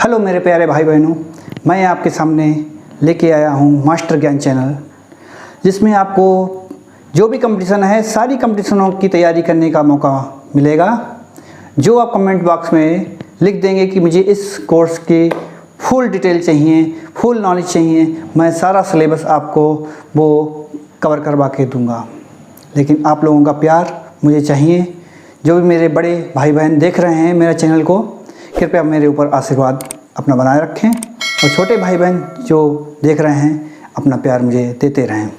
Hello मेरे प्यारे भाई बहनों, मैं आपके सामने लेके आया हूँ मास्टर ज्ञान चैनल, जिसमें आपको जो भी कंपटीशन है सारी कंपटीशनों की तैयारी करने का मौका मिलेगा। जो आप कमेंट बॉक्स में लिख देंगे कि मुझे इस कोर्स की फुल डिटेल चाहिए, फुल नॉलेज चाहिए, मैं सारा सिलेबस आपको वो कवर करवा के दूँगा। लेकिन आप लोगों का प्यार मुझे चाहिए। जो भी मेरे बड़े भाई बहन देख रहे हैं मेरा चैनल को, कृपया मेरे ऊपर आशीर्वाद अपना बनाए रखें, और छोटे भाई बहन जो देख रहे हैं अपना प्यार मुझे देते रहें।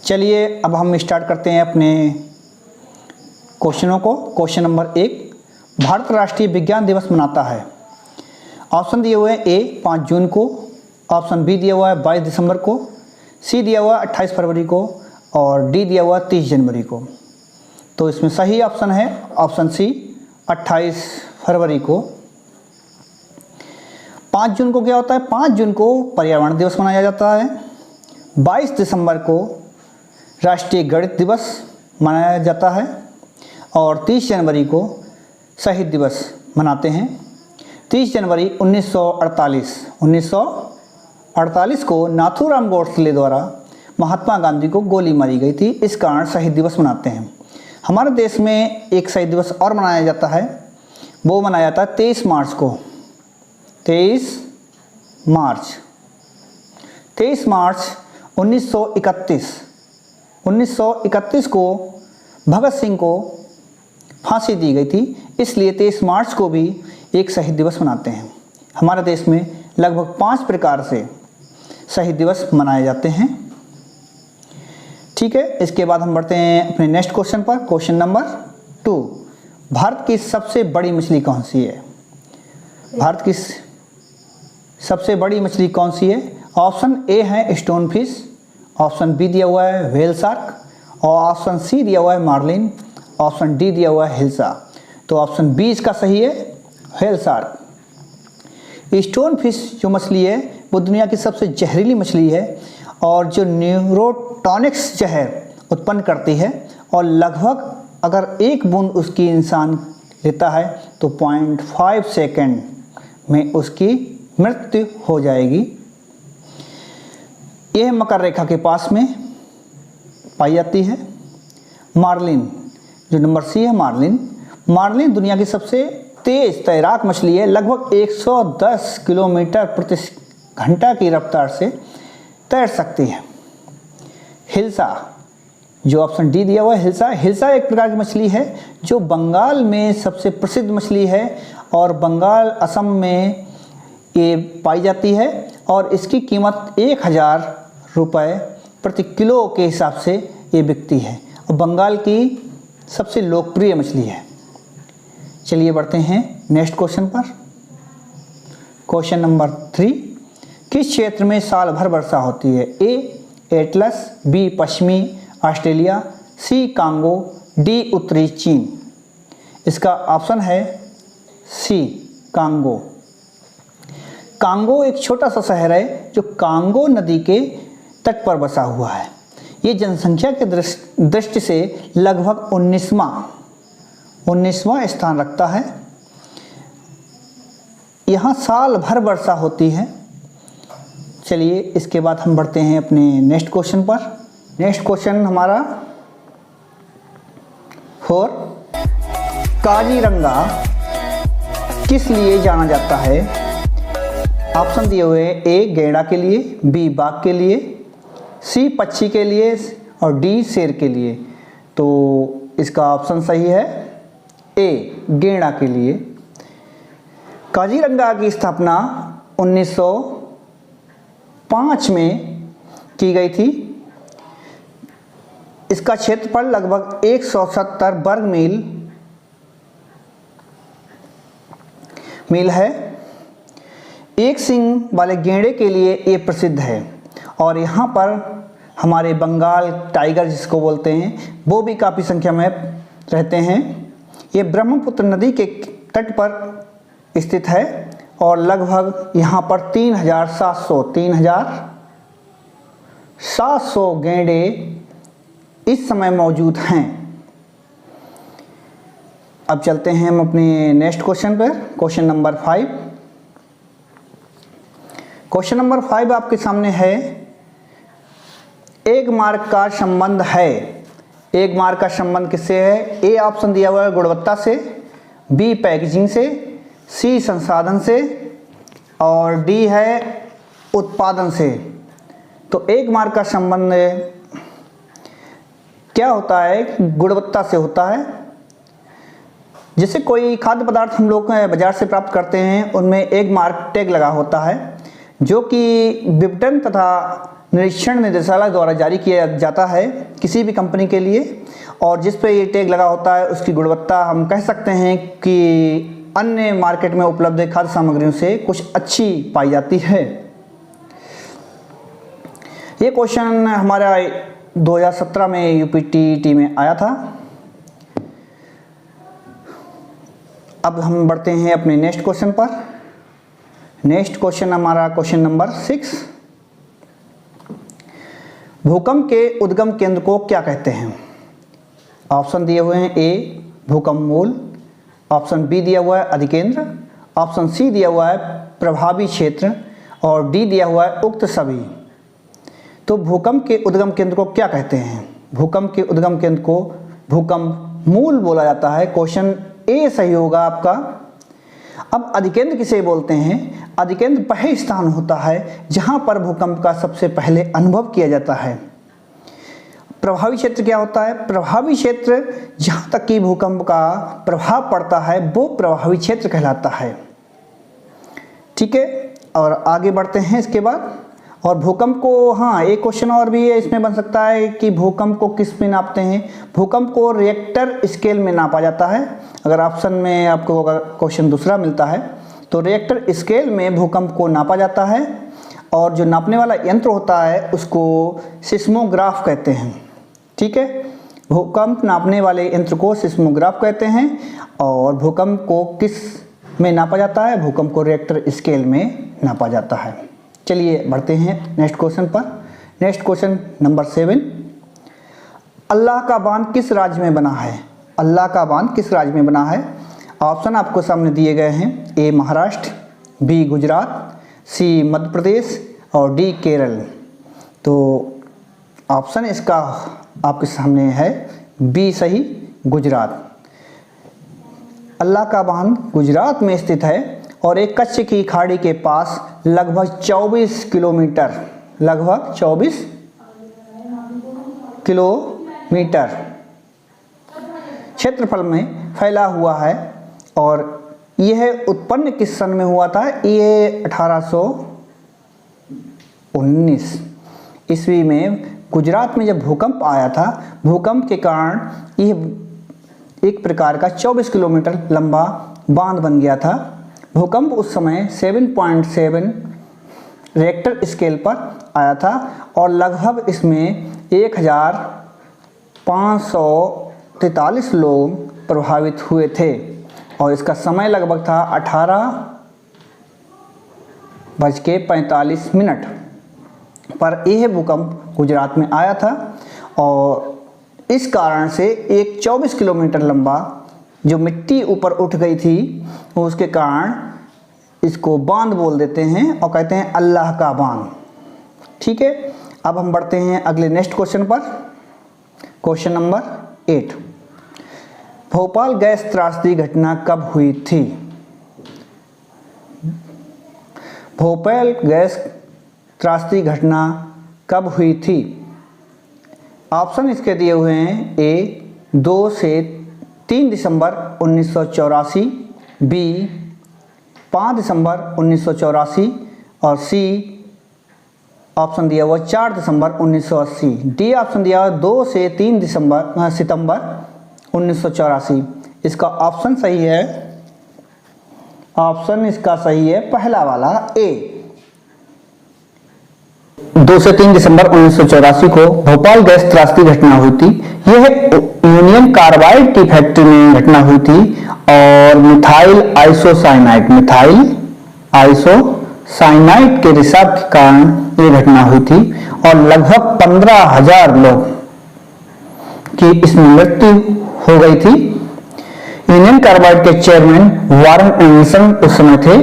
चलिए अब हम स्टार्ट करते हैं अपने क्वेश्चनों को। क्वेश्चन नंबर 1, भारत राष्ट्रीय विज्ञान दिवस मनाता है। ऑप्शन दिए हुए हैं ए 5 जून को, ऑप्शन बी दिया हुआ है 22 दिसंबर को, सी दिया हुआ है 28 फरवरी को, और डी दिया हुआ है 30 जनवरी को। तो इसमें सही ऑप्शन है ऑप्शन सी 28 फरवरी को। 5 जून को क्या होता है? 5 जून को पर्यावरण दिवस मनाया जाता है। 22 दिसंबर को राष्ट्रीय गणित दिवस मनाया जाता है, और 30 जनवरी को शहीद दिवस मनाते हैं। 30 जनवरी 1948 को नाथूराम गोडसे द्वारा महात्मा गांधी को गोली मारी गई थी, इस कारण शहीद दिवस मनाते हैं। हमारे देश में एक शहीद दिवस और मनाया जाता है, वो मनाया जाता है 23 मार्च को। 23 मार्च 1931 को भगत सिंह को फांसी दी गई थी, इसलिए 23 मार्च को भी एक शहीद दिवस मनाते हैं। हमारे देश में लगभग 5 प्रकार से शहीद दिवस मनाए जाते हैं। ठीक है, इसके बाद हम बढ़ते हैं अपने नेक्स्ट क्वेश्चन पर। क्वेश्चन नंबर 2, भारत की सबसे बड़ी मछली कौन सी है? भारत की सबसे बड़ी मछली कौन सी है? ऑप्शन ए है स्टोन फिश, ऑप्शन बी दिया हुआ है व्हेल शार्क, और ऑप्शन सी दिया हुआ है मार्लिन, ऑप्शन डी दिया हुआ है हिल्सा। तो ऑप्शन बी इसका सही है, व्हेल शार्क। स्टोन फिश जो मछली है वो दुनिया की सबसे जहरीली मछली है, और जो न्यूरोटॉनिक्स जहर उत्पन्न करती है, और लगभग अगर 1 बूंद उसकी इंसान लेता है तो 0.5 सेकेंड में उसकी मृत्यु हो जाएगी। यह मकर रेखा के पास में पाई जाती है। मार्लिन जो नंबर सी है, मार्लिन दुनिया की सबसे तेज तैराक मछली है, लगभग 110 किलोमीटर प्रति घंटा की रफ्तार से तैर सकती है। हिल्सा जो ऑप्शन डी दिया हुआ है, हिल्सा एक प्रकार की मछली है जो बंगाल में सबसे प्रसिद्ध मछली है, और बंगाल असम में ये पाई जाती है, और इसकी कीमत 1000 रुपये प्रति किलो के हिसाब से ये बिकती है, और बंगाल की सबसे लोकप्रिय मछली है। चलिए बढ़ते हैं नेक्स्ट क्वेश्चन पर। क्वेश्चन नंबर 3, किस क्षेत्र में साल भर वर्षा होती है? ए एटलस, बी पश्चिमी ऑस्ट्रेलिया, सी कांगो, डी उत्तरी चीन। इसका ऑप्शन है सी कांगो। कांगो एक छोटा सा शहर है जो कांगो नदी के तट पर बसा हुआ है। ये जनसंख्या के दृष्टि से लगभग 19वां स्थान रखता है। यहाँ साल भर वर्षा होती है। चलिए इसके बाद हम बढ़ते हैं अपने नेक्स्ट क्वेश्चन पर। नेक्स्ट क्वेश्चन हमारा 4, काजीरंगा किस लिए जाना जाता है? ऑप्शन दिए हुए हैं ए गैंडा के लिए, बी बाघ के लिए, सी पक्षी के लिए, और डी शेर के लिए। तो इसका ऑप्शन सही है ए गैंडा के लिए। काजीरंगा की स्थापना 1905 में की गई थी। इसका क्षेत्रफल लगभग 170 वर्ग मील है। एक सींग वाले गैंडे के लिए ये प्रसिद्ध है, और यहाँ पर हमारे बंगाल टाइगर जिसको बोलते हैं वो भी काफ़ी संख्या में रहते हैं। ये ब्रह्मपुत्र नदी के तट पर स्थित है, और लगभग यहाँ पर 3700 गैंडे इस समय मौजूद हैं। अब चलते हैं हम अपने नेक्स्ट क्वेश्चन पर। क्वेश्चन नंबर 5, क्वेश्चन नंबर 5 आपके सामने है, एक मार्क का संबंध है। एक मार्क का संबंध किससे है? ए ऑप्शन दिया हुआ है गुणवत्ता से, बी पैकेजिंग से, सी संसाधन से और डी है उत्पादन से। तो एक मार्क का संबंध क्या होता है? गुणवत्ता से होता है। जैसे कोई खाद्य पदार्थ हम लोग बाजार से प्राप्त करते हैं, उनमें एक मार्क टैग लगा होता है जो कि विपणन तथा निरीक्षण निदेशालय द्वारा जारी किया जाता है किसी भी कंपनी के लिए, और जिस पे ये टैग लगा होता है उसकी गुणवत्ता हम कह सकते हैं कि अन्य मार्केट में उपलब्ध खाद्य सामग्रियों से कुछ अच्छी पाई जाती है। ये क्वेश्चन हमारा 2017 में यूपीटीटी में आया था। अब हम बढ़ते हैं अपने नेक्स्ट क्वेश्चन पर। नेक्स्ट क्वेश्चन हमारा क्वेश्चन नंबर 6, भूकंप के उद्गम केंद्र को क्या कहते हैं? ऑप्शन दिए हुए हैं, ए भूकंप मूल, ऑप्शन बी दिया हुआ है अधिकेंद्र, ऑप्शन सी दिया हुआ है प्रभावी क्षेत्र और डी दिया हुआ है उक्त सभी। तो भूकंप के उद्गम केंद्र को क्या कहते हैं? भूकंप के उद्गम केंद्र को भूकंप मूल बोला जाता है। क्वेश्चन ए सही होगा आपका। अब अधिकेंद्र किसे बोलते हैं? अधिकेंद्र वह स्थान होता है जहां पर भूकंप का सबसे पहले अनुभव किया जाता है। प्रभावी क्षेत्र क्या होता है? प्रभावी क्षेत्र जहां तक कि भूकंप का प्रभाव पड़ता है वो प्रभावी क्षेत्र कहलाता है। ठीक है, और आगे बढ़ते हैं इसके बाद। और भूकंप को, हाँ एक क्वेश्चन और भी है इसमें बन सकता है कि भूकंप को किस में नापते हैं? भूकंप को रिएक्टर स्केल में नापा जाता है। अगर ऑप्शन में आपको क्वेश्चन दूसरा मिलता है तो रिएक्टर स्केल में भूकंप को नापा जाता है, और जो नापने वाला यंत्र होता है उसको सिस्मोग्राफ कहते हैं। ठीक है, भूकंप नापने वाले यंत्र को सिस्मोग्राफ कहते हैं। और भूकंप को किस में नापा जाता है? भूकंप को रिएक्टर स्केल में नापा जाता है। चलिए बढ़ते हैं नेक्स्ट क्वेश्चन पर। नेक्स्ट क्वेश्चन नंबर 7, अल्लाह का बांध किस राज्य में बना है? अल्लाह का बांध किस राज्य में बना है? ऑप्शन आपको सामने दिए गए हैं, ए महाराष्ट्र, बी गुजरात, सी मध्य प्रदेश और डी केरल। तो ऑप्शन इसका आपके सामने है बी सही, गुजरात। अल्लाह का बांध गुजरात में स्थित है और एक कच्छ की खाड़ी के पास लगभग 24 किलोमीटर, लगभग 24 किलोमीटर क्षेत्रफल में फैला हुआ है। और यह उत्पन्न किस सन में हुआ था? ये 1819 ईस्वी में गुजरात में जब भूकंप आया था, भूकंप के कारण यह एक प्रकार का 24 किलोमीटर लंबा बांध बन गया था। भूकंप उस समय 7.7 रिएक्टर स्केल पर आया था और लगभग इसमें 1543 लोग प्रभावित हुए थे और इसका समय लगभग था 18:45 पर यह भूकंप गुजरात में आया था। और इस कारण से एक 24 किलोमीटर लंबा जो मिट्टी ऊपर उठ गई थी, उसके कारण इसको बांध बोल देते हैं और कहते हैं अल्लाह का बांध। ठीक है, अब हम बढ़ते हैं अगले नेक्स्ट क्वेश्चन पर। क्वेश्चन नंबर 8, भोपाल गैस त्रासदी घटना कब हुई थी? भोपाल गैस त्रासदी घटना कब हुई थी? ऑप्शन इसके दिए हुए हैं, ए 2 से 3 दिसंबर 1984, बी 5 दिसंबर 1984 और सी ऑप्शन दिया हुआ 4 दिसंबर 1980। डी ऑप्शन दिया हुआ 2 से 3 सितंबर 1984। इसका ऑप्शन सही है, ऑप्शन इसका सही है पहला वाला ए। 2 से 3 दिसंबर 1984 को भोपाल गैस त्रासदी घटना हुई थी। यह यूनियन कार्बाइड की फैक्ट्री में घटना हुई थी और मिथाइल आइसोसाइनाइड के रिसाव के कारण यह घटना हुई थी और लगभग 15,000 लोग की इसमें मृत्यु हो गई थी। यूनियन कार्बाइड के चेयरमैन वारन एंडरसन उस समय थे।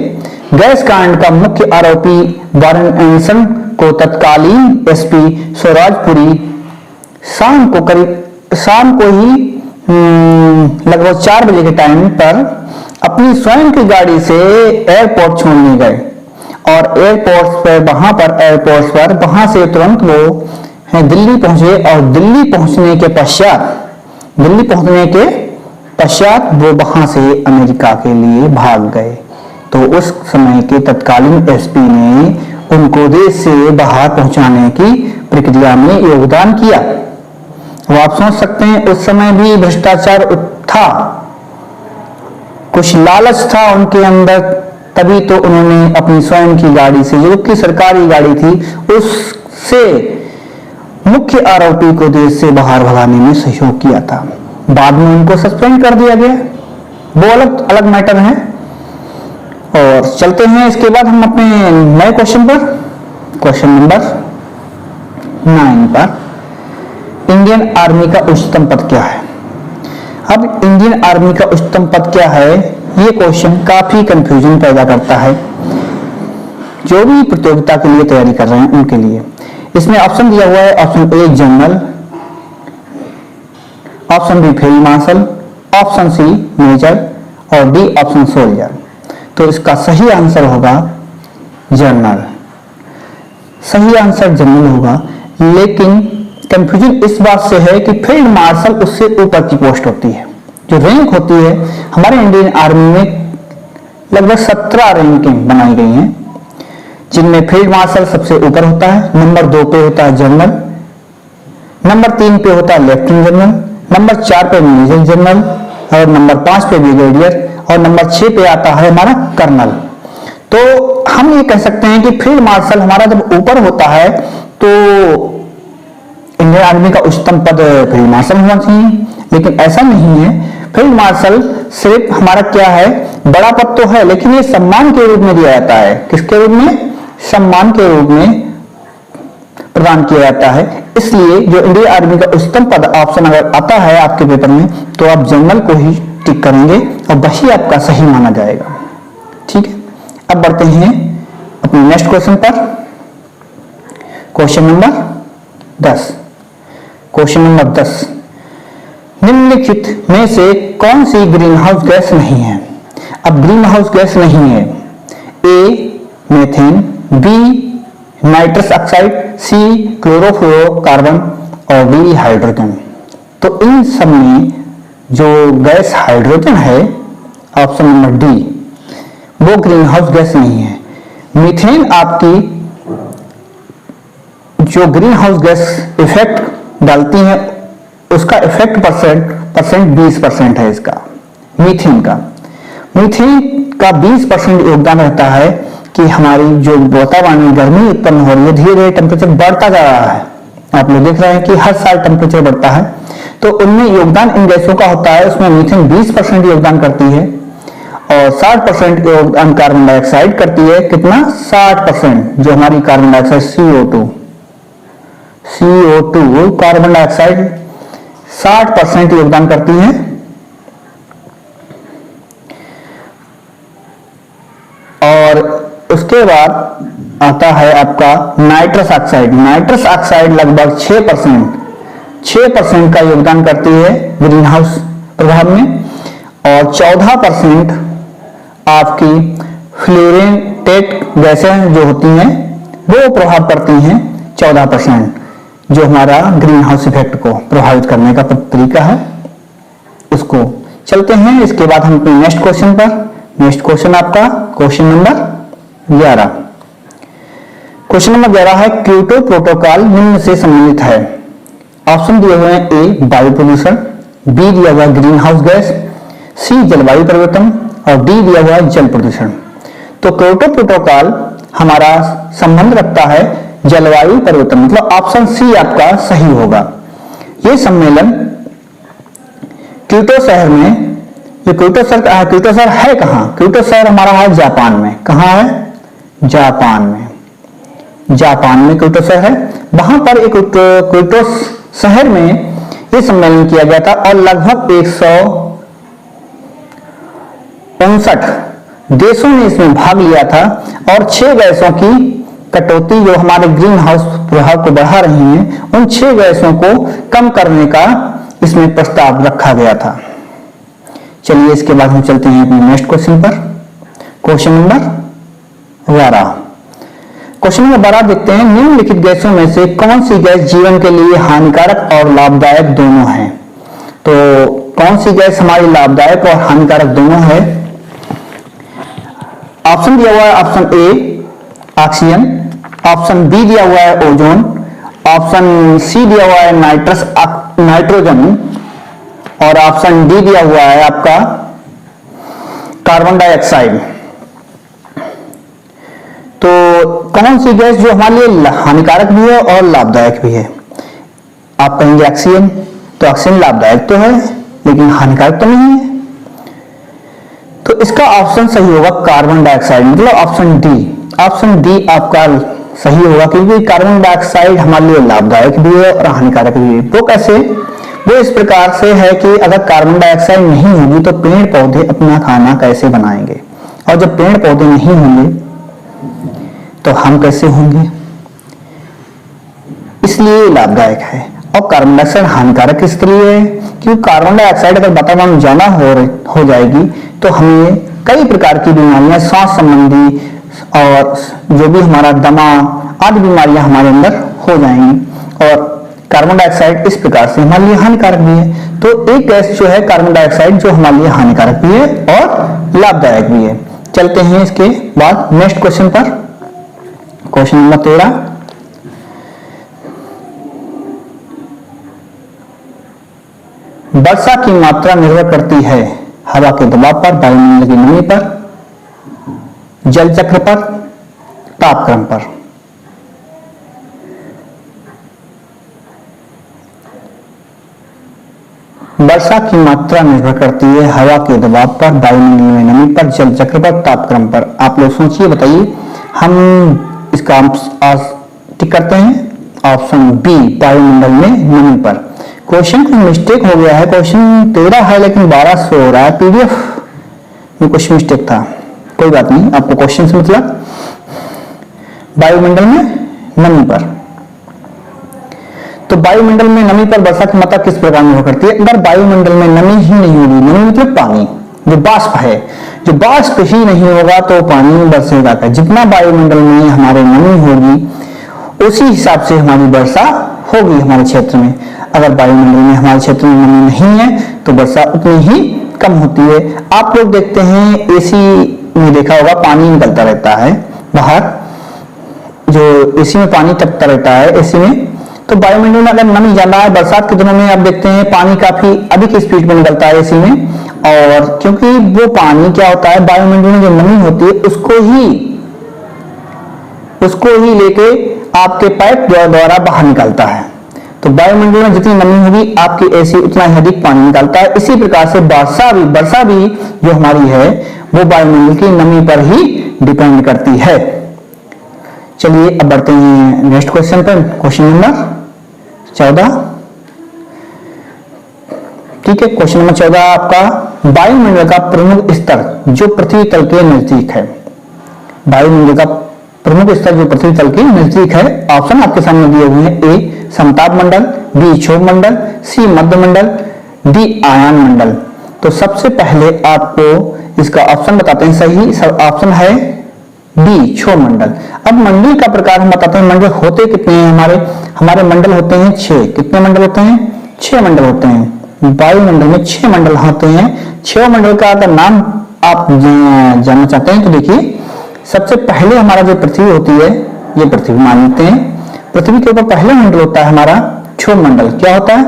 गैस कांड का मुख्य आरोपी वारन एंसन को तत्कालीन एसपी स्वराजपुरी शाम को ही लगभग 4 बजे के टाइम पर अपनी स्वयं की गाड़ी से एयरपोर्ट छोड़ने गए और एयरपोर्ट पर वहां से तुरंत वो दिल्ली पहुंचे और दिल्ली पहुंचने के पश्चात वो वहां से अमेरिका के लिए भाग गए। तो उस समय के तत्कालीन एसपी ने उनको देश से बाहर पहुंचाने की प्रक्रिया में योगदान किया। वो आप सोच सकते हैं उस समय भी भ्रष्टाचार था, कुछ लालच था उनके अंदर, तभी तो उन्होंने अपनी स्वयं की गाड़ी से, जो कि सरकारी गाड़ी थी, उससे मुख्य आरोपी को देश से बाहर भगाने में सहयोग किया था। बाद में उनको सस्पेंड कर दिया गया, वो अलग मैटर है। और चलते हैं इसके बाद हम अपने नए क्वेश्चन पर, क्वेश्चन नंबर 9 पर। इंडियन आर्मी का उच्चतम पद क्या है? अब इंडियन आर्मी का उच्चतम पद क्या है, ये क्वेश्चन काफी कंफ्यूजन पैदा करता है जो भी प्रतियोगिता के लिए तैयारी कर रहे हैं उनके लिए। इसमें ऑप्शन दिया हुआ है, option A general, option B field marshal, option C major और डी ऑप्शन सोल्जर। तो इसका सही आंसर होगा जनरल, सही आंसर जनरल होगा। लेकिन कंफ्यूजन इस बात से है कि फील्ड मार्शल उससे ऊपर की पोस्ट होती है, जो रैंक होती है। हमारे इंडियन आर्मी में लगभग 17 रैंकें बनाई गई हैं, जिनमें फील्ड मार्शल सबसे ऊपर होता है, नंबर 2 पे होता है जनरल, नंबर 3 पे होता है लेफ्टिनेंट जनरल, नंबर 4 पे मेजर जनरल और नंबर 5 पे ब्रिगेडियर और नंबर 6 पे आता है हमारा कर्नल। तो हम ये कह सकते हैं कि फील्ड मार्शल हमारा जब ऊपर होता है तो इंडियन आर्मी का उच्चतम पद फील्ड मार्शल होना चाहिए, लेकिन ऐसा नहीं है। फील्ड मार्शल सिर्फ हमारा क्या है, बड़ा पद तो है, लेकिन ये सम्मान के रूप में दिया जाता है। किसके रूप में? सम्मान के रूप में प्रदान किया जाता है। इसलिए जो इंडियन आर्मी का उच्चतम पद ऑप्शन अगर आता है आपके पेपर में, तो आप जनरल को ही टिक करेंगे और वही आपका सही माना जाएगा। ठीक है, अब बढ़ते हैं अपने नेक्स्ट क्वेश्चन पर, क्वेश्चन नंबर 10। क्वेश्चन नंबर 10, निम्नलिखित में से कौन सी ग्रीन हाउस गैस नहीं है? अब ग्रीन हाउस गैस नहीं है, A methane, B nitrous oxide, C chlorofluorocarbon और डी हाइड्रोजन। तो इन सब में जो गैस हाइड्रोजन है, ऑप्शन नंबर डी, वो ग्रीन हाउस गैस नहीं है। मीथेन आपकी जो ग्रीन हाउस गैस इफेक्ट डालती है, उसका इफेक्ट परसेंट 20% है इसका, मीथेन का। मीथेन का 20% योगदान रहता है कि हमारी जो वातावरण में गर्मी उत्पन्न हो रही है, धीरे धीरे टेम्परेचर बढ़ता जा रहा है। आप लोग देख रहे हैं कि हर साल टेम्परेचर बढ़ता है, तो उनमें योगदान इन गैसों का होता है। उसमें मीथेन 20% योगदान करती है और 60% योगदान कार्बन डाइऑक्साइड करती है। कितना? 60%। जो हमारी carbon dioxide CO2 carbon dioxide 60% योगदान करती है। और उसके बाद आता है आपका नाइट्रस ऑक्साइड। नाइट्रस ऑक्साइड लगभग 6% का योगदान करती है ग्रीन हाउस प्रभाव में, और 14% आपकी फ्लोरेटेट गैसें जो होती हैं वो प्रभाव करती हैं। 14% जो हमारा ग्रीन हाउस इफेक्ट को प्रभावित करने का तरीका है उसको। चलते हैं इसके बाद हम अपने नेक्स्ट क्वेश्चन पर। नेक्स्ट क्वेश्चन आपका क्वेश्चन नंबर 11। क्वेश्चन नंबर 11 है, क्योटो प्रोटोकॉल निम्न से संबंधित है। ऑप्शन दिए हुए हैं, ए वायु प्रदूषण, बी दिया हुआ ग्रीन हाउस गैस, सी जलवायु परिवर्तन और डी दिया हुआ जल प्रदूषण। तो क्योटो प्रोटोकॉल हमारा संबंध रखता है जलवायु परिवर्तन, मतलब ऑप्शन सी आपका सही होगा। यह सम्मेलन क्योटो शहर में, ये क्योटो शहर है कहां? क्योटो शहर हमारा है जापान में। कहां है? जापान में। जापान में क्योटो शहर है। वहां पर एक क्योटो शहर में यह सम्मेलन किया गया था और लगभग 159 देशों ने इसमें भाग लिया था और 6 गैसों की कटौती जो हमारे ग्रीन हाउस प्रभाव को बढ़ा रही हैं, उन 6 गैसों को कम करने का इसमें प्रस्ताव रखा गया था। चलिए इसके बाद हम चलते हैं अपने नेक्स्ट क्वेश्चन पर। Question number 12। क्वेश्चन नंबर 12 देखते हैं, निम्नलिखित गैसों में से कौन सी गैस जीवन के लिए हानिकारक और लाभदायक दोनों है? तो कौन सी गैस हमारी लाभदायक और हानिकारक दोनों है? ऑप्शन दिया हुआ है, option A oxygen, option B दिया हुआ है ओजोन, ऑप्शन सी दिया हुआ है नाइट्रोजन और ऑप्शन डी दिया हुआ है आपका कार्बन डाइऑक्साइड। तो कौन सी गैस जो हमारे लिए हानिकारक भी है और लाभदायक भी है? आप कहेंगे ऑक्सीजन, तो ऑक्सीजन लाभदायक तो है लेकिन हानिकारक तो नहीं है। तो इसका ऑप्शन सही होगा कार्बन डाइऑक्साइड, मतलब ऑप्शन डी। ऑप्शन डी आपका सही होगा क्योंकि कार्बन डाइऑक्साइड हमारे लिए लाभदायक भी है और हानिकारक भी है। वो कैसे? वो इस प्रकार से है कि अगर कार्बन डाइऑक्साइड नहीं होगी तो पेड़ पौधे अपना खाना कैसे बनाएंगे, और जब पेड़ पौधे नहीं होंगे तो हम कैसे होंगे, इसलिए लाभदायक है। और कार्बन डाइऑक्साइड हानिकारक इसलिए है क्योंकि कार्बन डाइऑक्साइड अगर वातावरण में ज्यादा हो जाएगी तो हमें कई प्रकार की बीमारियां, सांस संबंधी और जो भी हमारा दमा आदि बीमारियां हमारे अंदर हो जाएंगी। और कार्बन डाइऑक्साइड इस प्रकार से हमारे लिए हानिकारक भी है। तो एक गैस जो है कार्बन डाइऑक्साइड जो हमारे लिए हानिकारक भी है और लाभदायक भी है। चलते हैं इसके बाद नेक्स्ट क्वेश्चन पर। Question number 13। वर्षा की मात्रा निर्भर करती है हवा के दबाव पर, वायुमंडल की नमी पर, जल चक्र पर, तापक्रम पर। वर्षा की मात्रा निर्भर करती है हवा के दबाव पर, वायुमंडल में नमी पर, जल चक्र पर, तापक्रम पर। आप लोग सोचिए, बताइए। हम इसका टिक करते हैं ऑप्शन बी, वायुमंडल में नमी पर। क्वेश्चन कुछ मिस्टेक हो गया है, क्वेश्चन 13 है लेकिन 12 से हो रहा है, पीडीएफ में कुछ मिस्टेक था, कोई बात नहीं। आपको क्वेश्चन से मतलब वायुमंडल में नमी पर। तो वायुमंडल में नमी पर वर्षा की मात्रा किस प्रकार निर्भर करती है? अगर वायुमंडल में नमी ही नहीं होगी, नमी मतलब पानी, जो बाष्प है, जो बाष्प ही नहीं होगा तो पानी में बरसेगा क्या? जितना वायुमंडल में हमारे नमी होगी उसी हिसाब से हमारी वर्षा होगी हमारे क्षेत्र में। अगर वायुमंडल में हमारे क्षेत्र में नमी नहीं है तो वर्षा उतनी ही कम होती है। आप लोग देखते हैं एसी में देखा होगा पानी निकलता रहता है बाहर, जो एसी में पानी टपकता रहता है एसी में। तो वायुमंडल में अगर नमी ज्यादा है, बरसात के दिनों में आप देखते हैं पानी काफी अधिक स्पीड में निकलता है एसी में, और क्योंकि वो पानी क्या होता है, वायुमंडल में जो नमी होती है उसको ही लेके आपके पाइप द्वारा बाहर निकलता है। तो वायुमंडल में जितनी नमी होगी आपकी एसी उतना ही अधिक पानी निकालता है। इसी प्रकार से वर्षा भी जो हमारी है वो वायुमंडल की नमी पर ही डिपेंड करती है। चलिए अब बढ़ते हैं नेक्स्ट क्वेश्चन पर। Question number 14। ठीक है, क्वेश्चन नंबर 14 आपका, वायुमंडल का प्रमुख स्तर जो पृथ्वी तल के नजदीक है। वायुमंडल का प्रमुख स्तर जो पृथ्वी तल के नजदीक है। ऑप्शन आपके सामने दिए हुए हैं। ए समताप मंडल, बी क्षोभ मंडल, सी मध्य मंडल, डी आयन मंडल। तो सबसे पहले आपको इसका ऑप्शन बताते हैं। सही ऑप्शन है डी क्षोभ मंडल। अब मंडल का प्रकार हम बताते हैं। मंडल होते कितने हैं? हमारे मंडल होते हैं 6। कितने मंडल होते हैं? 6 मंडल होते हैं। वायुमंडल में 6 मंडल होते हैं। 6 मंडल का अगर नाम आप जानना चाहते हैं तो देखिए, सबसे पहले हमारा जो पृथ्वी होती है, ये पृथ्वी मान लेते हैं। पृथ्वी के ऊपर पहला मंडल होता है हमारा क्षोभ मंडल। क्या होता है?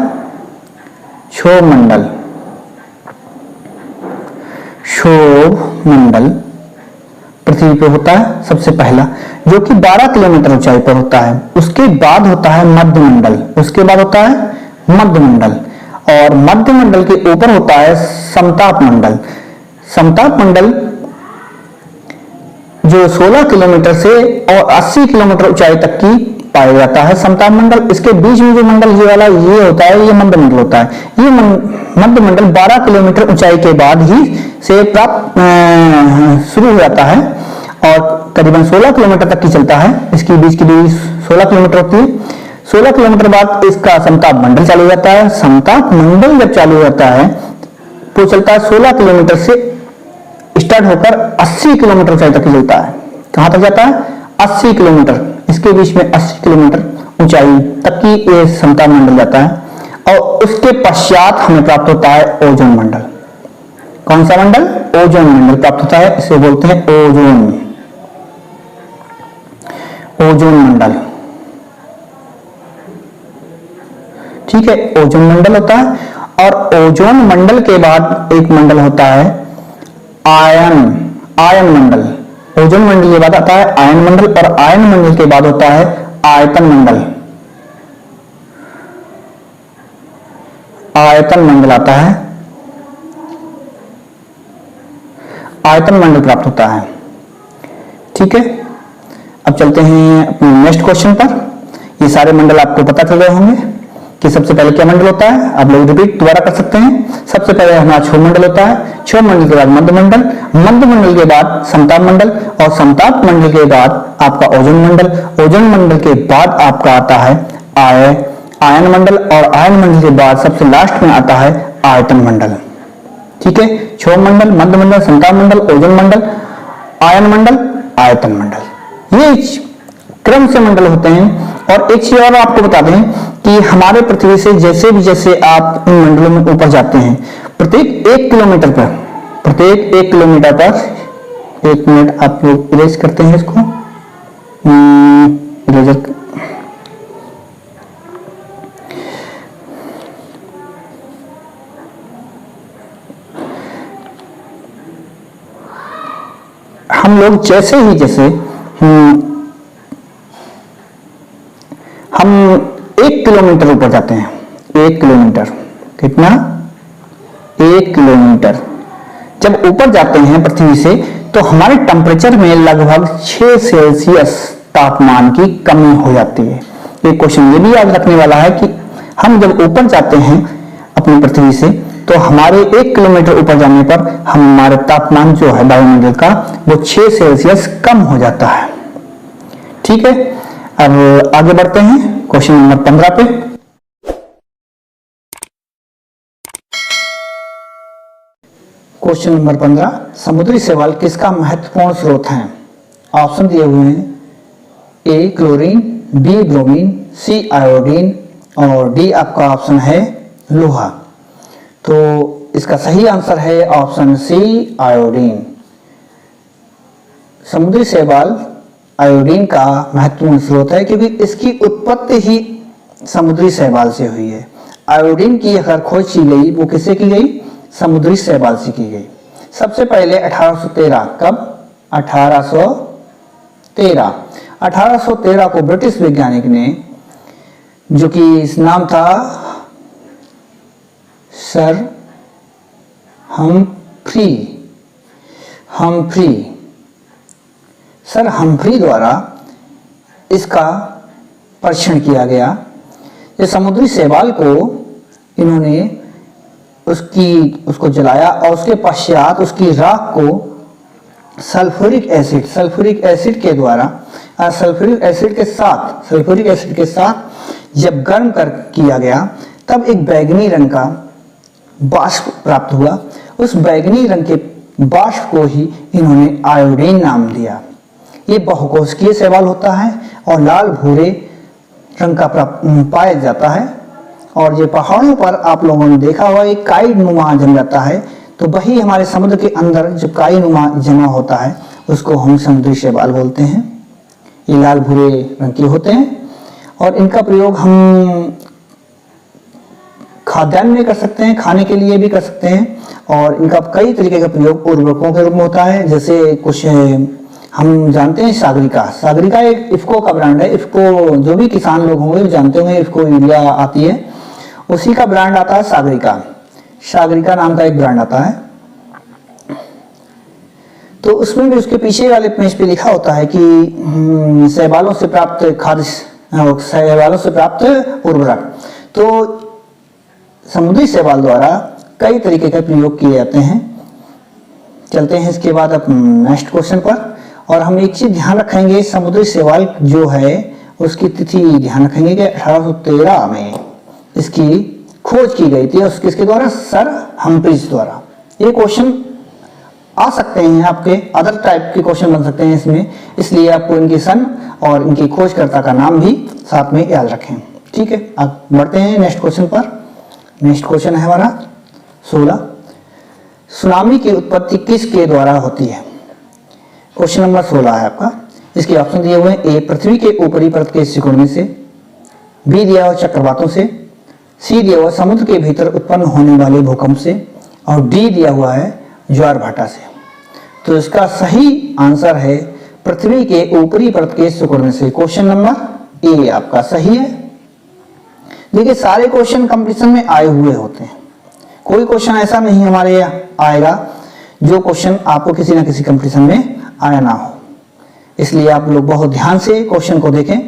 क्षोभ मंडल। क्षोभ मंडल पृथ्वी पे होता है सबसे पहला, जो कि 12 किलोमीटर ऊंचाई पर होता है। उसके बाद होता है मध्य मंडल। उसके बाद होता है मध्य मंडल, और मध्य मंडल के ऊपर होता है समताप मंडल। समताप मंडल जो 16 किलोमीटर से और 80 किलोमीटर ऊंचाई तक की पाया जाता है समताप मंडल। इसके बीच में जो मंडल ये वाला ये होता है, ये मध्य मंडल होता है। ये मध्य मंडल 12 किलोमीटर ऊंचाई के बाद ही से प्राप्त शुरू हो जाता है और करीबन 16 किलोमीटर तक की चलता है। इसकी बीच की दूरी 16 किलोमीटर होती है। 16 किलोमीटर बाद इसका समताप मंडल चालू हो जाता है। समताप मंडल जब चालू हो जाता है तो चलता है 16 किलोमीटर से स्टार्ट होकर 80 किलोमीटर ऊंचाई तक चलता है। कहां तक जाता है? 80 किलोमीटर। इसके बीच में 80 किलोमीटर ऊंचाई तक की ये समताप मंडल जाता है और उसके पश्चात हमें प्राप्त होता है ओजोन मंडल। कौन सा मंडल? ओजोन मंडल प्राप्त होता है। इसे बोलते हैं ओजोन मंडल। ठीक है, ओजोन मंडल होता है। और ओजोन मंडल के बाद एक मंडल होता है आयन मंडल। ओजोन मंडल के बाद आता है आयन मंडल और आयन मंडल के बाद होता है आयतन मंडल। आयतन मंडल आता है, आयतन मंडल प्राप्त होता है। ठीक है, अब चलते हैं अपने नेक्स्ट क्वेश्चन पर। ये सारे मंडल आपको पता चल रहे होंगे कि सबसे पहले क्या मंडल होता है। आप लोग रिपीट दोबारा कर सकते हैं। सबसे पहले हमारा क्षोभ मंडल होता है, क्षोभ मंडल के बाद मध्य मंडल, मध्य मंडल के बाद समताप मंडल और समताप मंडल के बाद आपका ओजोन मंडल, ओजोन मंडल के बाद आपका आता है आयन मंडल और आयन मंडल के बाद सबसे लास्ट में आता है आयतन मंडल। ठीक है, क्षोभ मंडल, मध्य मंडल, समताप मंडल, ओजोन मंडल, आयन मंडल, आयतन मंडल, ये क्रम से मंडल होते हैं। और एक चीज और आपको बता दें कि हमारे पृथ्वी से जैसे आप इन मंडलों में ऊपर जाते हैं, प्रत्येक 1 किलोमीटर पर, एक मिनट आप लोग इरेज करते हैं इसको, इरेजर हम लोग जैसे हम 1 किलोमीटर ऊपर जाते हैं, 1 किलोमीटर, कितना? 1 किलोमीटर जब ऊपर जाते हैं पृथ्वी से तो हमारे टेम्परेचर में लगभग 6 सेल्सियस तापमान की कमी हो जाती है। ये क्वेश्चन ये भी याद रखने वाला है कि हम जब ऊपर जाते हैं अपनी पृथ्वी से तो हमारे 1 किलोमीटर ऊपर जाने पर हमारे तापमान जो है वायुमंडल का वो 6 सेल्सियस कम हो जाता है। ठीक है, अब आगे बढ़ते हैं क्वेश्चन नंबर 15 पे। क्वेश्चन नंबर 15, समुद्री शैवाल किसका महत्वपूर्ण स्रोत है? ऑप्शन दिए हुए हैं, ए क्लोरीन, बी ब्रोमीन, सी आयोडीन और डी आपका ऑप्शन है लोहा। तो इसका सही आंसर है ऑप्शन सी आयोडीन। समुद्री शैवाल आयोडीन का महत्वपूर्ण स्रोत है क्योंकि इसकी उत्पत्ति ही समुद्री शैवाल से हुई है। आयोडीन की अगर खोज की गई वो किससे की गई? समुद्री शैवाल से की गई। सबसे पहले 1813, कब? 1813 को ब्रिटिश वैज्ञानिक ने, जो कि इस नाम था सर हम्फ्री द्वारा इसका परीक्षण किया गया। ये समुद्री शैवाल को इन्होंने उसको जलाया और उसके पश्चात उसकी राख को सल्फ्यूरिक एसिड के द्वारा सल्फ्यूरिक एसिड के साथ जब गर्म किया गया तब एक बैगनी रंग का वाष्प प्राप्त हुआ। उस बैगनी रंग के वाष्प को ही इन्होंने आयोडीन नाम दिया। ये बहुकोशिकीय शैवाल होता है और लाल भूरे रंग का पाया जाता है और ये पहाड़ों पर आप लोगों ने देखा हुआ एक काई नुमा जम जाता है, तो वही हमारे समुद्र के अंदर जो काई नुमा जमा होता है उसको हम समुद्री शैवाल बोलते हैं। ये लाल भूरे रंग के होते हैं और इनका प्रयोग हम खाद्यान्न में कर सकते हैं, खाने के लिए भी कर सकते हैं और इनका कई तरीके का प्रयोग उर्वरकों के रूप में होता है। जैसे कुछ हम जानते हैं सागरिका एक इफ्को का ब्रांड है। इफ्को जो भी किसान लोग होंगे जानते होंगे, इफ्को यूरिया आती है, उसी का ब्रांड आता है सागरिका नाम का एक ब्रांड आता है। तो उसमें भी उसके पीछे वाले पेज पे लिखा होता है कि शैवालों से प्राप्त खाद्य शैवालों से प्राप्त उर्वरक। तो समुद्री शैवाल द्वारा कई तरीके के प्रयोग किए जाते हैं। चलते हैं इसके बाद अब नेक्स्ट क्वेश्चन पर। और हम एक चीज ध्यान रखेंगे, समुद्री शैवाल जो है उसकी तिथि ध्यान रखेंगे कि 1813 में इसकी खोज की गई थी। और किसके द्वारा? सर हम्फ्रीज द्वारा। ये क्वेश्चन आ सकते हैं, आपके अदर टाइप के क्वेश्चन बन सकते हैं इसमें, इसलिए आपको इनकी सन और इनकी खोजकर्ता का नाम भी साथ में याद रखें। ठीक है, अब बढ़ते हैं नेक्स्ट क्वेश्चन पर। नेक्स्ट क्वेश्चन है हमारा 16। सुनामी की उत्पत्ति किसके द्वारा होती है? क्वेश्चन नंबर 16 है आपका। इसके ऑप्शन दिए हुए हैं। ए, पृथ्वी के ऊपरी परत के सिकुड़ने से, बी दिया हुआ चक्रवातों से, सी दिया हुआ समुद्र के भीतर उत्पन्न होने वाले भूकंप से, और डी दिया हुआ है ज्वार भाटा से। तो इसका सही आंसर है पृथ्वी के ऊपरी परत के सिकुड़ने से। क्वेश्चन नंबर ए आपका सही है। देखिए, सारे क्वेश्चन कंपटीशन में आए हुए होते हैं, कोई क्वेश्चन ऐसा नहीं हमारे यहाँ आएगा जो क्वेश्चन आपको किसी ना किसी कंपटीशन में आया ना हो, इसलिए आप लोग बहुत ध्यान से क्वेश्चन को देखें।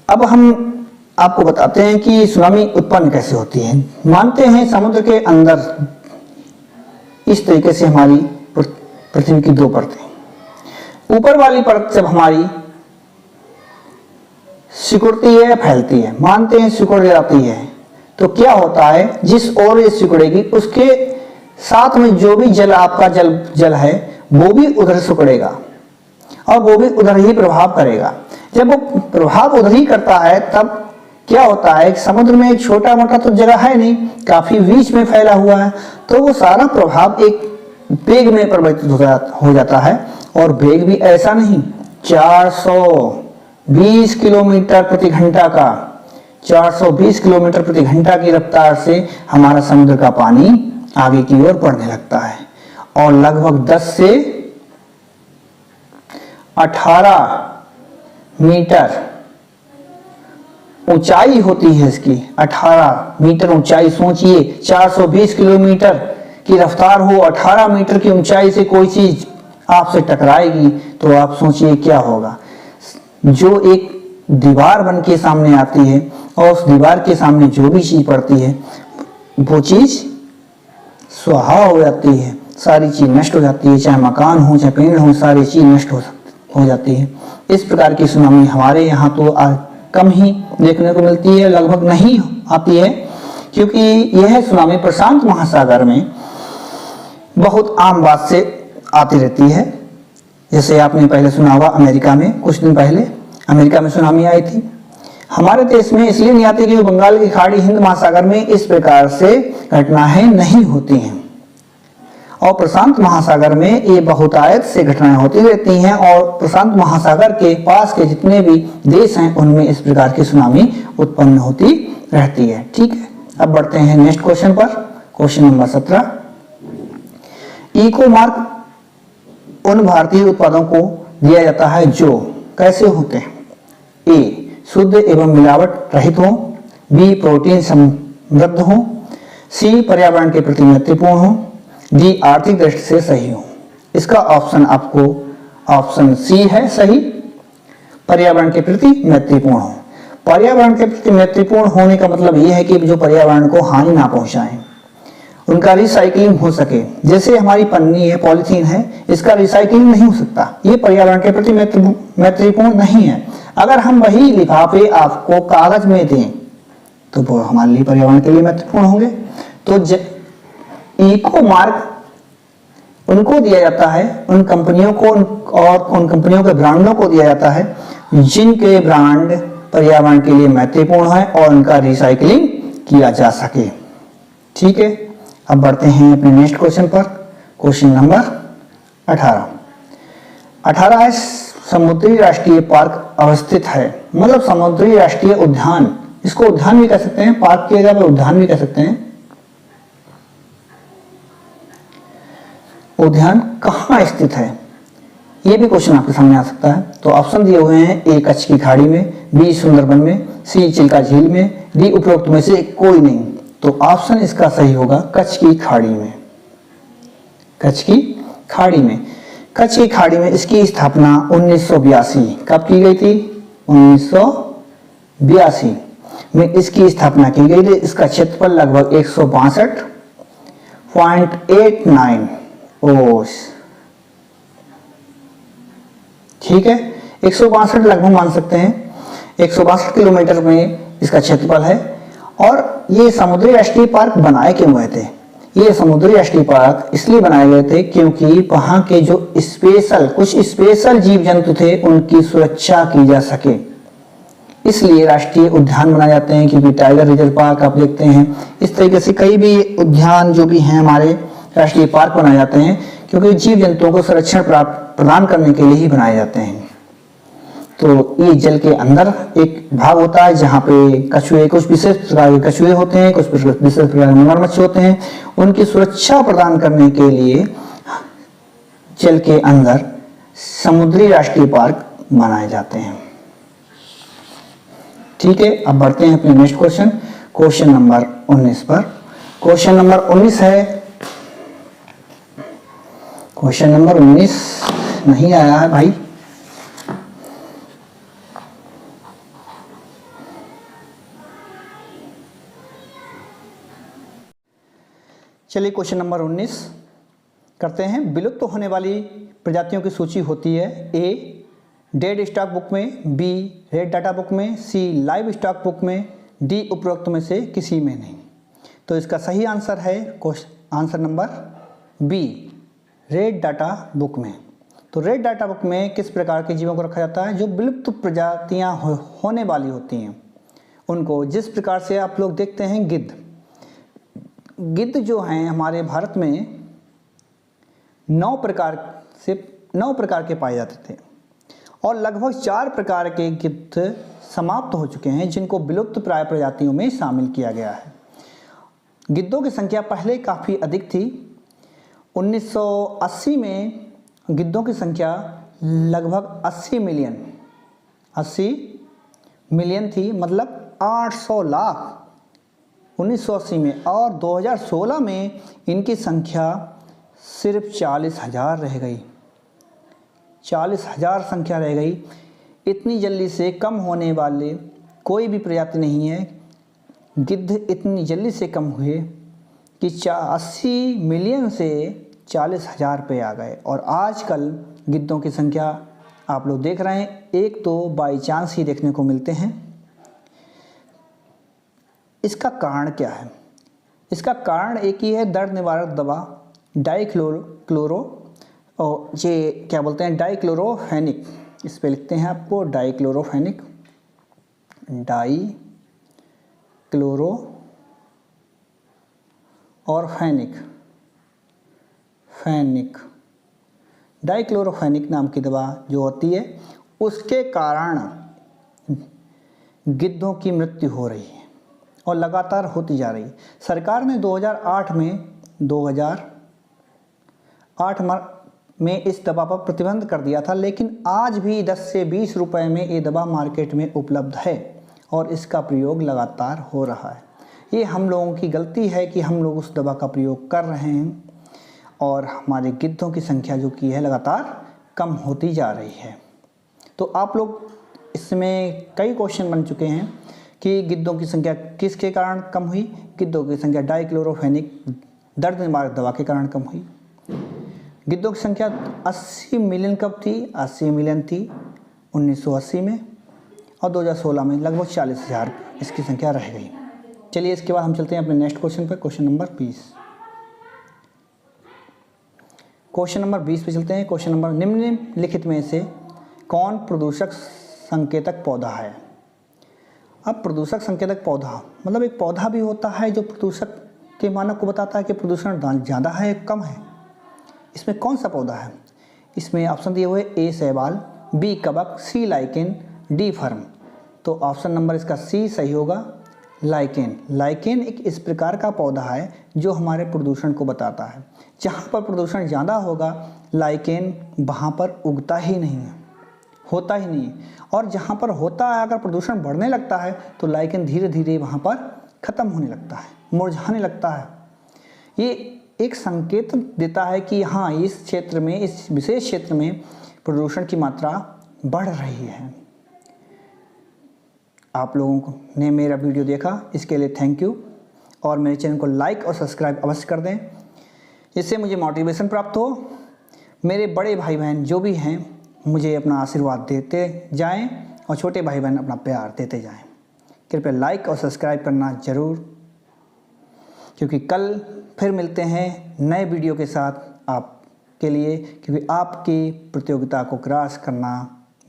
अब हम आपको बताते हैं कि सुनामी उत्पन्न कैसे होती है। मानते हैं समुद्र के अंदर इस तरीके से हमारी पृथ्वी की दो परतें, ऊपर वाली परत जब हमारी सिकुड़ती है, फैलती है, मानते हैं सिकुड़ जाती है, तो क्या होता है, जिस ओर ये सिकुड़ेगी उसके साथ में जो भी जल आपका जल है वो भी उधर सिकुड़ेगा और वो भी उधर ही प्रभाव करेगा। जब वो प्रभाव उधर ही करता है तब क्या होता है, समुद्र में एक छोटा मोटा तो जगह है नहीं, काफी बीच में फैला हुआ है, तो वो सारा प्रभाव एक वेग में परिवर्तित हो जाता है। और वेग भी ऐसा नहीं, 420 किलोमीटर प्रति घंटा का, 420 किलोमीटर प्रति घंटा की रफ्तार से हमारा समुद्र का पानी आगे की ओर बढ़ने लगता है और लगभग 10 से 18 मीटर ऊंचाई होती है इसकी। 18 मीटर ऊंचाई, सोचिए 420 किलोमीटर की रफ्तार हो, 18 मीटर की ऊंचाई से कोई चीज आपसे टकराएगी तो आप सोचिए क्या होगा। जो एक दीवार बन के सामने आती है और उस दीवार के सामने जो भी चीज पड़ती है वो चीज स्वाहा हो जाती है, सारी चीज नष्ट हो जाती है, चाहे मकान हो चाहे पेड़ हो, सारी चीज नष्ट हो जाती है। इस प्रकार की सुनामी हमारे यहाँ तो कम ही देखने को मिलती है, लगभग नहीं आती है, क्योंकि यह सुनामी प्रशांत महासागर में बहुत आम बात से आती रहती है। जैसे आपने पहले सुना होगा अमेरिका में, कुछ दिन पहले अमेरिका में सुनामी आई थी। हमारे देश में इसलिए नहीं आती कि बंगाल की खाड़ी, हिंद महासागर में इस प्रकार से घटनाएं नहीं होती हैं, और प्रशांत महासागर में ये बहुतायत से घटनाएं होती रहती हैं, और प्रशांत महासागर के पास के जितने भी देश हैं उनमें इस प्रकार की सुनामी उत्पन्न होती रहती है। ठीक है, अब बढ़ते हैं नेक्स्ट क्वेश्चन पर। Question number 17। इको मार्क उन भारतीय उत्पादों को दिया जाता है जो कैसे होते हैं? ए, शुद्ध एवं मिलावट रहित हो, बी, प्रोटीन समृद्ध हो, सी, पर्यावरण के प्रति मैत्रीपूर्ण हो, डी, आर्थिक दृष्टि से सही हो। इसका ऑप्शन आपको ऑप्शन सी है सही, पर्यावरण के प्रति मैत्रीपूर्ण हो। पर्यावरण के प्रति मैत्रीपूर्ण होने का मतलब यह है कि जो पर्यावरण को हानि ना पहुंचाएं, उनका रिसाइकलिंग हो सके। जैसे हमारी पन्नी है, पॉलीथीन है, इसका रिसाइकलिंग नहीं हो सकता, ये पर्यावरण के प्रति मैत्रीपूर्ण नहीं है। अगर हम वही लिफाफे आपको कागज में दें तो वो हमारे लिए पर्यावरण के लिए महत्वपूर्ण होंगे। तो इको मार्क उनको दिया जाता है, उन कंपनियों को और उन कंपनियों के ब्रांडों को दिया जाता है जिनके ब्रांड पर्यावरण के लिए महत्वपूर्ण है और उनका रिसाइकलिंग किया जा सके। ठीक है, अब बढ़ते हैं अपने नेक्स्ट क्वेश्चन पर। Question number 18। 18 है, समुद्री राष्ट्रीय पार्क अवस्थित है, मतलब समुद्री राष्ट्रीय उद्यान, इसको उद्यान भी कह सकते हैं, पार्क की जगह पर उद्यान भी कह सकते हैं। उद्यान कहाँ स्थित है, यह भी क्वेश्चन आपके सामने आ सकता है। तो ऑप्शन दिए हुए हैं। ए, कच्छ की खाड़ी में, बी, सुंदरबन में, सी, चिल्का झील में, डी, उपरोक्त में से कोई नहीं। तो ऑप्शन इसका सही होगा कच्छ की खाड़ी में। कच्छ की खाड़ी में, कच्छ की खाड़ी में इसकी स्थापना 1982 कब की गई थी? 1982 में इसकी स्थापना की गई थी। इसका क्षेत्रफल लगभग 162.89 ओस, ठीक है, 162 लगभग मान सकते हैं, 162 किलोमीटर में इसका क्षेत्रफल है। और ये समुद्री राष्ट्रीय पार्क बनाए क्यों गए थे? ये समुद्री राष्ट्रीय पार्क इसलिए बनाए गए थे क्योंकि वहां के जो कुछ स्पेशल जीव जंतु थे उनकी सुरक्षा की जा सके, इसलिए राष्ट्रीय उद्यान बनाए जाते हैं। क्योंकि टाइगर रिजर्व पार्क आप देखते हैं, इस तरीके से कई भी उद्यान जो भी हैं हमारे राष्ट्रीय पार्क बनाए जाते हैं क्योंकि जीव जंतुओं को संरक्षण प्रदान करने के लिए ही बनाए जाते हैं। तो ये जल के अंदर एक भाग होता है जहाँ पे कछुए, कुछ विशेष प्रकार के कछुए होते हैं, कुछ विशेष प्रकार के मगरमच्छ होते हैं, उनकी सुरक्षा प्रदान करने के लिए जल के अंदर समुद्री राष्ट्रीय पार्क बनाए जाते हैं। ठीक है, अब बढ़ते हैं अपने नेक्स्ट क्वेश्चन नंबर 19 पर। क्वेश्चन नंबर 19 है, क्वेश्चन नंबर 19 नहीं आया है भाई, चलिए क्वेश्चन नंबर 19 करते हैं। विलुप्त होने वाली प्रजातियों की सूची होती है, ए डेड स्टॉक बुक में, बी रेड डाटा बुक में, सी लाइव स्टॉक बुक में, डी उपरोक्त में से किसी में नहीं। तो इसका सही आंसर है answer number B, red data book में। तो रेड डाटा बुक में किस प्रकार के जीवों को रखा जाता है? जो विलुप्त प्रजातियां होने वाली होती हैं उनको, जिस प्रकार से आप लोग देखते हैं गिद्ध जो हैं हमारे भारत में 9 प्रकार के पाए जाते थे और लगभग 4 प्रकार के गिद्ध समाप्त हो चुके हैं जिनको विलुप्त प्राय प्रजातियों में शामिल किया गया है। गिद्धों की संख्या पहले काफ़ी अधिक थी। 1980 में गिद्धों की संख्या लगभग 80 मिलियन थी, मतलब 800 लाख 1980 में, और 2016 में इनकी संख्या सिर्फ 40,000 रह गई। 40,000 संख्या रह गई। इतनी जल्दी से कम होने वाले कोई भी प्रजाति नहीं है। गिद्ध इतनी जल्दी से कम हुए कि 80 मिलियन से 40,000 पे आ गए। और आजकल गिद्धों की संख्या आप लोग देख रहे हैं, एक तो बाई चांस ही देखने को मिलते हैं। इसका कारण क्या है? इसका कारण एक ही है, दर्द निवारक दवा डाइक्लोरो और ये क्या बोलते हैं, डाइक्लोरोफेनिक। इस पे लिखते हैं आपको डाइक्लोरोफेनिक, डाइक्लोरो और फेनिक, डाइक्लोरोफेनिक नाम की दवा जो होती है उसके कारण गिद्धों की मृत्यु हो रही है और लगातार होती जा रही है। सरकार ने 2008 में इस दवा पर प्रतिबंध कर दिया था, लेकिन आज भी 10 से 20 रुपए में ये दवा मार्केट में उपलब्ध है और इसका प्रयोग लगातार हो रहा है। ये हम लोगों की गलती है कि हम लोग उस दवा का प्रयोग कर रहे हैं और हमारे गिद्धों की संख्या जो की है लगातार कम होती जा रही है। तो आप लोग इसमें कई क्वेश्चन बन चुके हैं कि गिद्धों की संख्या किसके कारण कम हुई। गिद्धों की संख्या डाइक्लोरोफेनिक दर्द निवारक दवा के कारण कम हुई। गिद्धों की संख्या 80 मिलियन कब थी? 80 मिलियन थी 1980 में, और 2016 में लगभग 40,000 इसकी संख्या रह गई। चलिए इसके बाद हम चलते हैं अपने नेक्स्ट क्वेश्चन पर, क्वेश्चन नंबर 20। क्वेश्चन नंबर 20 पे चलते हैं। क्वेश्चन नंबर, निम्नलिखित में से कौन प्रदूषक संकेतक पौधा है? अब प्रदूषक संकेतक पौधा मतलब एक पौधा भी होता है जो प्रदूषक के मानक को बताता है कि प्रदूषण ज़्यादा है या कम है। इसमें कौन सा पौधा है? इसमें ऑप्शन दिए हुए ए शैवाल, बी कवक, सी लाइकेन, डी फर्म। तो ऑप्शन नंबर इसका सी सही होगा, लाइकेन। लाइकेन एक इस प्रकार का पौधा है जो हमारे प्रदूषण को बताता है। जहाँ पर प्रदूषण ज़्यादा होगा लाइकेन वहाँ पर उगता ही नहीं है, होता ही नहीं। और जहाँ पर होता है, अगर प्रदूषण बढ़ने लगता है तो लाइकेन धीरे धीरे वहाँ पर ख़त्म होने लगता है, मुरझाने लगता है। ये एक संकेत देता है कि हाँ, इस क्षेत्र में, इस विशेष क्षेत्र में प्रदूषण की मात्रा बढ़ रही है। आप लोगों को ने मेरा वीडियो देखा, इसके लिए थैंक यू। और मेरे चैनल को लाइक और सब्सक्राइब अवश्य कर दें, इससे मुझे मोटिवेशन प्राप्त हो। मेरे बड़े भाई बहन जो भी हैं मुझे अपना आशीर्वाद देते जाएं और छोटे भाई बहन अपना प्यार देते जाएं। कृपया लाइक और सब्सक्राइब करना ज़रूर, क्योंकि कल फिर मिलते हैं नए वीडियो के साथ आपके लिए, क्योंकि आपकी प्रतियोगिता को क्रॉस करना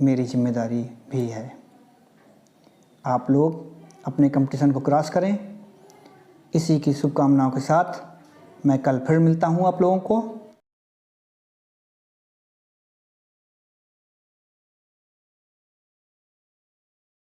मेरी जिम्मेदारी भी है। आप लोग अपने कंपटीशन को क्रॉस करें, इसी की शुभकामनाओं के साथ मैं कल फिर मिलता हूँ आप लोगों को।